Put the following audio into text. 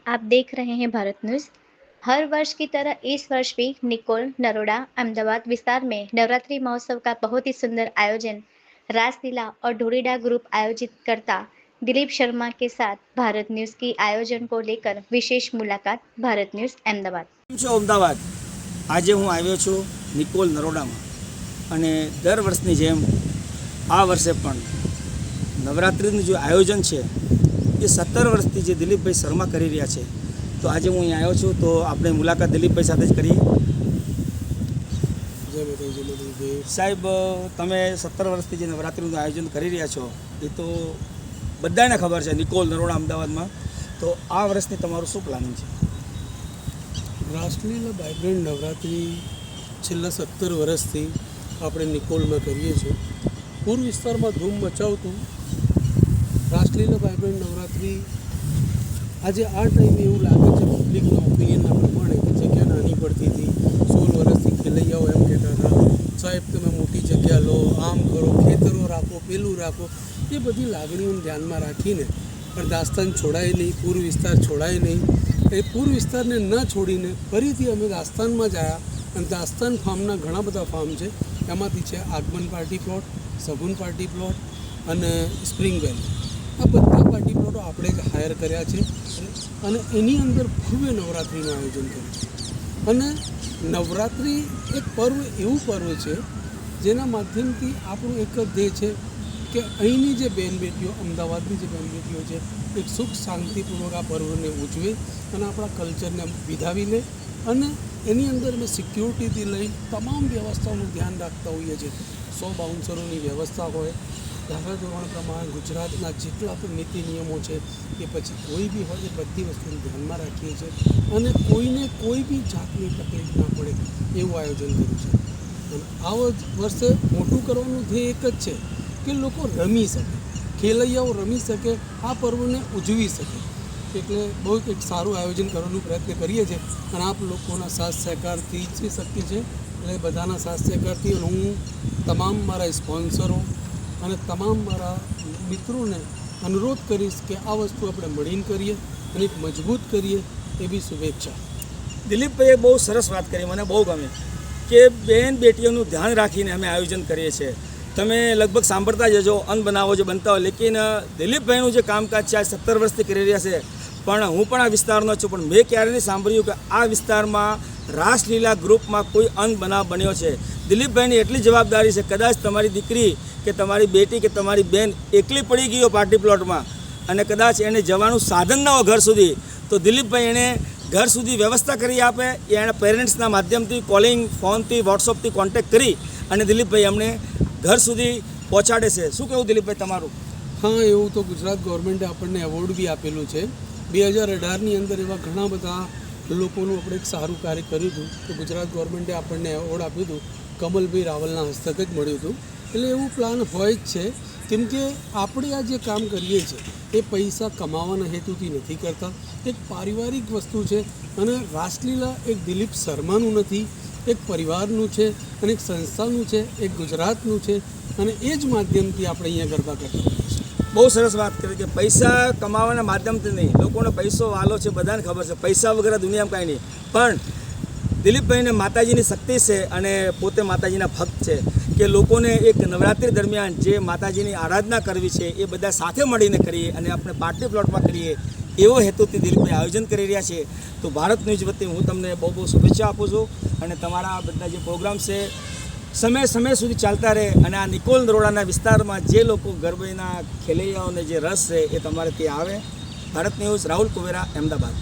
आप देख रहे हैं भारत न्यूज। हर वर्ष की तरह इस वर्ष भी निकोल, नरोडा, अहमदाबाद विस्तार में नवरात्रि महोत्सव का बहुत ही सुंदर आयोजन रासलीला और ढोरीडा ग्रुप आयोजित करता दिलीप शर्मा के साथ भारत न्यूज की आयोजन को लेकर विशेष मुलाकात। भारत न्यूज अहमदाबाद। अमदावाद आज हूँ आव्यो छूँ निकोल नरोडाમાં અને દર વર્ષની જેમ આ વર્ષે પણ નવરાત્રિનું જે આયોજન છે એ 17 વર્ષથી જે દિલીપભાઈ શર્મા કરી રહ્યા છે, તો આજે હું અહીં આવ્યો છું તો આપણે મુલાકાત દિલીપભાઈ સાથે જ કરીએ। સાહેબ, તમે 17 વર્ષથી જે નવરાત્રિનું આયોજન કરી રહ્યા છો એ તો બધાને ખબર છે નિકોલ નરોડા અમદાવાદમાં, તો આ વર્ષની તમારું શું પ્લાનિંગ છે? રાસલીલા વાઇબ્રન્ટ નવરાત્રિ છેલ્લા 17 વર્ષથી આપણે નિકોલમાં કરીએ છીએ। પૂર્વ વિસ્તારમાં ધૂમ મચાવતું રાસલીલા વાઇબ્રન્ટ નવરાત્રિ આજે આ ટાઈમે એવું લાગે છે પબ્લિકના ઓપિનિયનના પ્રમાણે કે જગ્યા નાની પડતી હતી। 16 વર્ષથી ખેલૈયાઓ એમ કહેતા હતા, સાહેબ તમે મોટી જગ્યા લો, આમ કરો, ખેતરો રાખો, પેલું રાખો। એ બધી લાગણીઓને ધ્યાનમાં રાખીને પણ દાસ્તાન છોડાય નહીં, પૂર્વ વિસ્તાર છોડાય નહીં। એ પૂર્વ વિસ્તારને ન છોડીને ફરીથી અમે દાસ્તાનમાં જ આવ્યા અને દાસ્તાન ફાર્મના ઘણા બધા ફાર્મ છે, એમાંથી છે આગમન પાર્ટી પ્લોટ, સગુન પાર્ટી પ્લોટ અને સ્પ્રિંગ વેલી। આ બધા પાર્ટી પ્લોટો આપણે જ હાયર કર્યા છે અને એની અંદર ભવ્ય નવરાત્રિનું આયોજન કર્યું છે। અને નવરાત્રિ એક પર્વ એવું પર્વ છે જેના માધ્યમથી આપણું એક જ ધ્યેય છે કે અહીંની જે બહેન બેટીઓ, અમદાવાદની જે બહેન બેટીઓ છે, એક સુખ શાંતિપૂર્વક આ પર્વને ઉજવે અને આપણા કલ્ચરને વિધાવી લે। અને એની અંદર અમે સિક્યુરિટીથી લઈ તમામ વ્યવસ્થાઓનું ધ્યાન રાખતા હોઈએ છીએ। 100 બાઉન્સરોની વ્યવસ્થા હોય, ધારાધોરણ પ્રમાણે ગુજરાતના જેટલા પણ નીતિ નિયમો છે કે પછી કોઈ બી હોય એ બધી વસ્તુને ધ્યાનમાં રાખીએ છીએ અને કોઈને કોઈ બી જાતની તકલીફ ના પડે એવું આયોજન કર્યું છે। અને આ વર્ષે મોટું કરવાનું ધ્યેય એક જ છે કે લોકો રમી શકે, ખેલૈયાઓ રમી શકે, આ પર્વને ઉજવી શકે। એટલે બહુ એક સારું આયોજન કરવાનો પ્રયત્ન કરીએ છીએ અને આપ લોકોના સાથ સહકારથી જ શક્ય છે। એટલે બધાના સાથ સહકારથી હું તમામ મારા સ્પોન્સરો અને તમામ મારા મિત્રોને અનુરોધ કરીશ કે આ વસ્તુ આપણે મળીને કરીએ અને એક મજબૂત કરીએ, એવી શુભેચ્છા। દિલીપભાઈએ બહુ સરસ વાત કરી, મને બહુ ગમે કે બહેન બેટીઓનું ધ્યાન રાખીને અમે આયોજન કરીએ છીએ। તમે લગભગ સાંભળતા જજો, અન્ન બનાવો જે બનતા હોય, લેકિન દિલીપભાઈનું જે કામકાજ છે આ 17 વર્ષથી કરી રહ્યા છે। પણ હું પણ આ વિસ્તારનો છું, પણ મેં ક્યારે નહીં સાંભળ્યું કે આ વિસ્તારમાં રાસલીલા ગ્રુપમાં કોઈ અન્ન બનાવ બન્યો છે। દિલીપભાઈની એટલી જવાબદારી છે, કદાચ તમારી દીકરી કે તમારી બેટી કે તમારી બેન એકલી પડી ગઈ પાર્ટી પ્લોટમાં અને કદાચ એને જવાનું સાધન ના હોય ઘર સુધી, તો દિલીપભાઈ એને ઘર સુધી વ્યવસ્થા કરી આપે। એના પેરેન્ટ્સના માધ્યમથી કોલિંગ, ફોનથી, વોટ્સઅપથી કોન્ટેક્ટ કરી અને દિલીપભાઈ અમને ઘર સુધી પહોંચાડે છે। શું કહેવું દિલીપભાઈ તમારું? હા, એવું તો ગુજરાત ગવર્મેન્ટે આપણને એવોર્ડ બી આપેલું છે। 2018ની અંદર એવા ઘણા બધા લોકોનું આપણે એક સારું કાર્ય કર્યું હતું તો ગુજરાત ગવર્મેન્ટે આપણને એવોર્ડ આપ્યું હતું, કમલભાઈ રાવલના હસ્તક જ મળ્યું હતું। એટલે એવું પ્લાન હોય જ છે, કેમ કે આપણે આ જે કામ કરીએ છીએ એ પૈસા કમાવાના હેતુથી નથી કરતા, એક પારિવારિક વસ્તુ છે। અને રાસલીલા એક દિલીપ શર્માનું નથી, એક પરિવારનું છે અને એક સંસ્થાનું છે, એક ગુજરાતનું છે અને એ જ માધ્યમથી આપણે અહીંયા ગરબા કરતા હોઈએ છીએ। બહુ સરસ વાત કરી કે પૈસા કમાવાના માધ્યમથી નહીં, લોકોને પૈસો વાલો છે, બધાને ખબર છે, પૈસા વગર દુનિયામાં કાંઈ નહીં। પણ દિલીપભાઈને માતાજીની શક્તિ છે અને પોતે માતાજીના ભક્ત છે કે લોકોને એક નવરાત્રિ દરમિયાન જે માતાજીની આરાધના કરવી છે એ બધા સાથે મળીને કરીએ અને આપણે પાર્ટી પ્લોટમાં કરીએ, એવો હેતુથી દિલીપભાઈ આયોજન કરી રહ્યા છે। તો ભારત ન્યૂઝ વતી હું તમને બહુ બહુ શુભેચ્છા આપું છું અને તમારા બધા જે પ્રોગ્રામ છે સમય સુધી ચાલતા રહે અને આ નિકોલ નરોડાના વિસ્તારમાં જે લોકો ગરબાના ખેલૈયાઓને જે રસ છે એ તમારે ત્યાં આવે। ભારત ન્યૂઝ, રાહુલ કુવેરા, અમદાવાદ।